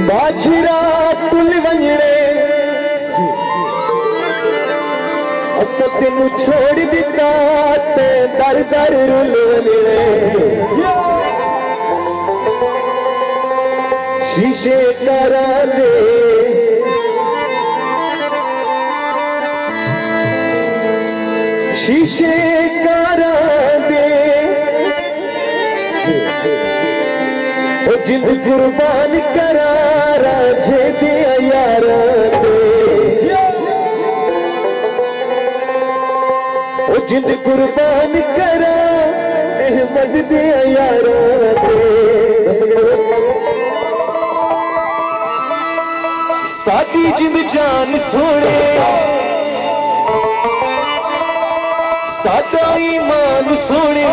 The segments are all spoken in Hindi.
बाजरा तुल वंजड़े अस तेनू छोड़ दिता ते दर दर रुल वंजड़े शीशे करा दे शीशे करा दे ओ जिंद कुर्बान करा राजे दिया यार दे ओ जिंद कुर्बान करा अहमद दिया यार दे साडी जिंद जान सोने सादा ईमान सोने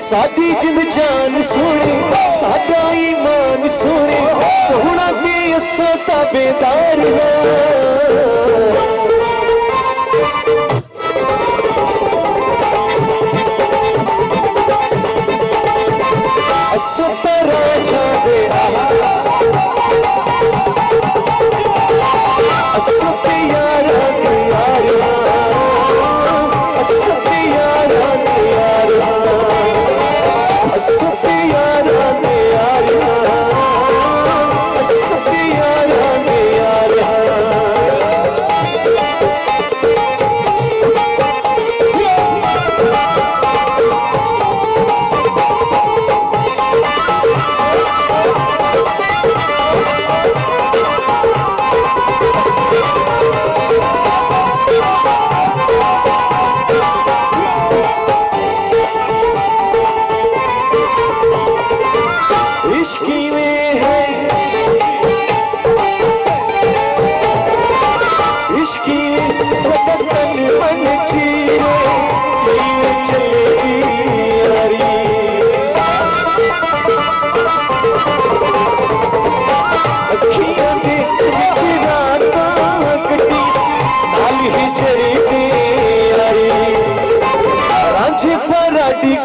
सादी जिंद जान सोने सादा ईमान सोने सोना के असा ताबेदार असा तारा छावे असा ते यारा ते यारा असा ते यारा ते यारा असा ते यारा ते यारा असा ते यारा ते यारा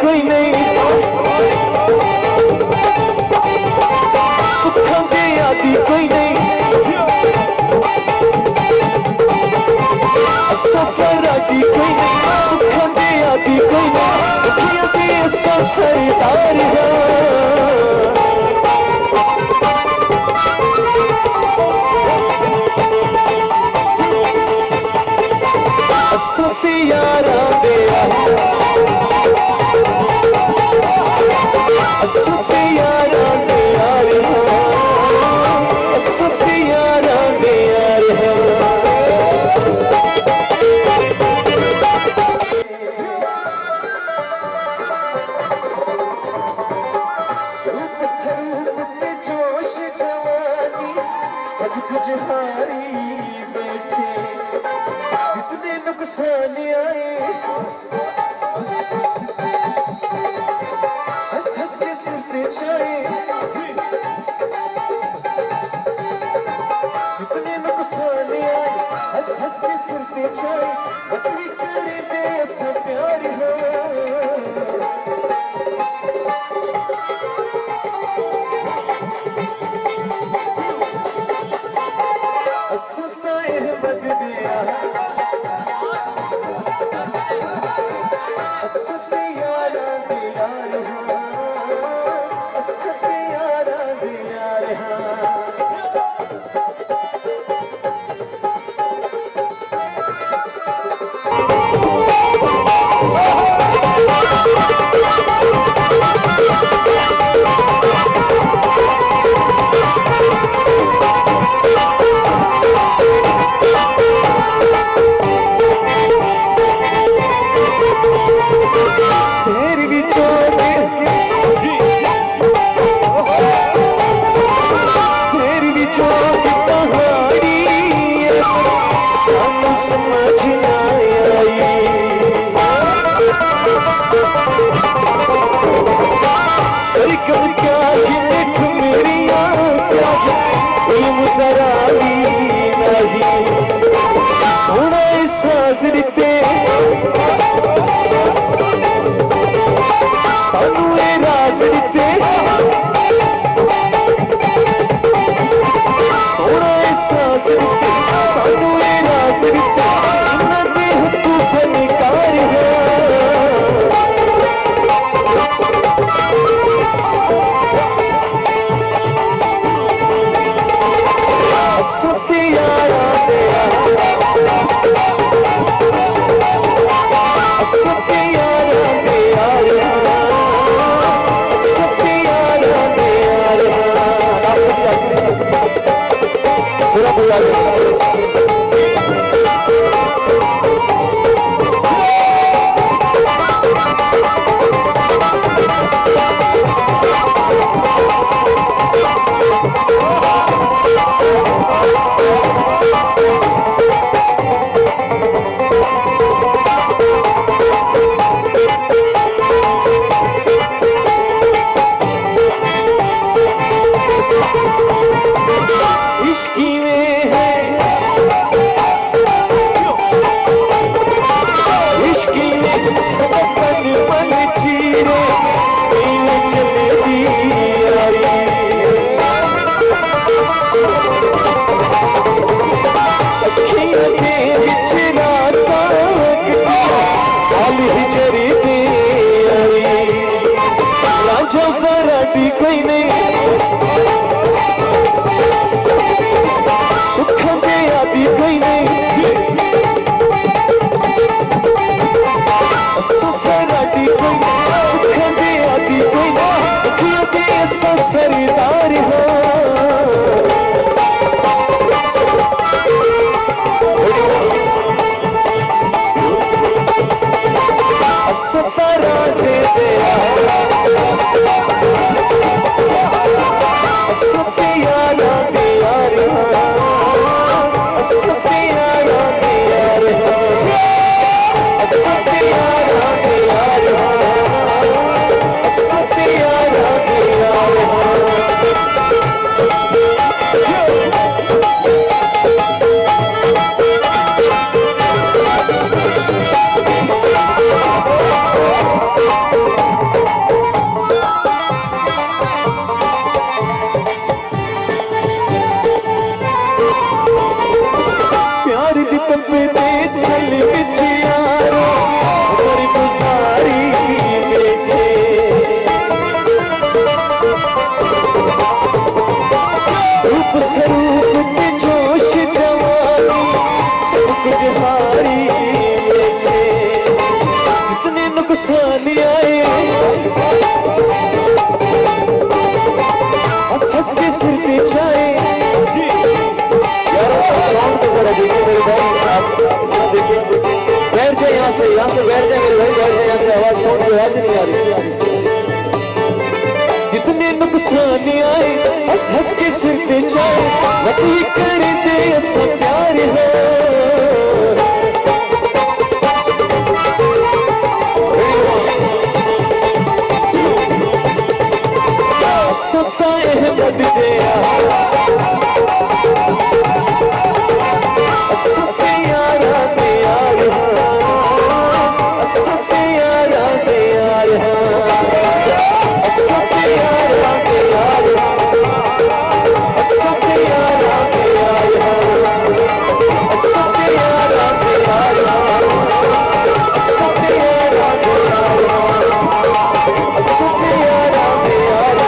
कोई नहीं सुखों के आदि कोई नहीं सफर आदि कोई नहीं सुखों के आदि कोई नहीं दुखियों के ऐसा सरदार है असफी यारा दे असफी यारा दे यार असफी यारा दे यार जोश जवानी सब कुछ हारी बैठे इतने नुकसान आए इतने नुकसान आए हंस हंस के सिर पे छाए बदली करे दे ऐसा प्यार हो असता अहमद दिया असते यारा दिया असते यारा दिया सोना साजरी ते सानू राज दिते सब तन मन चीरे पीन चलती यारी अखियां दे विच रातां गाल हिजरी दी यारी रांझा फराडी कोई नहीं सुखां दे आदि कोई नहीं फराडी कोई नहीं सुखां दे आदि कोई नहीं अखियां दे असां सरदार हाँ सता राजे जया सते यारा दे यार सते यारा दे यार सते यारा दे यार सते यारा दे यार प्यार दी तपे दे थल विच यारो उमर गुजारी बैठे रूप स्वरूप ते जोश जवानी सब कुछ हारी बैठे कितने नुकसान आए हंस हंस के सिर पे जाए साउंड तो जरा देखिए मेरे भाई आप देखिए बैठ जाए यहाँ से बैठ जाए मेरे भाई बैठ जाए यहाँ से आवाज साउंड की आवाज नहीं आ रही कितने नुकसान आए हंस हंस के सिर पे जाए वही कर दे ऐसा प्यार है सबका अहमद दे सते यारा दे यार सते यारा दे यार सते यारा दे यार सते यारा दे यार सते यारा दे यार सते यारा दे यार सते यारा दे यार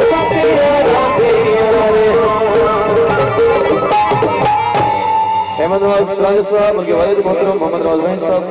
सते यारा दे यार अहमद नवाज साहब उनके वालिद मोहतरम मोहम्मद नवाज भाई साहब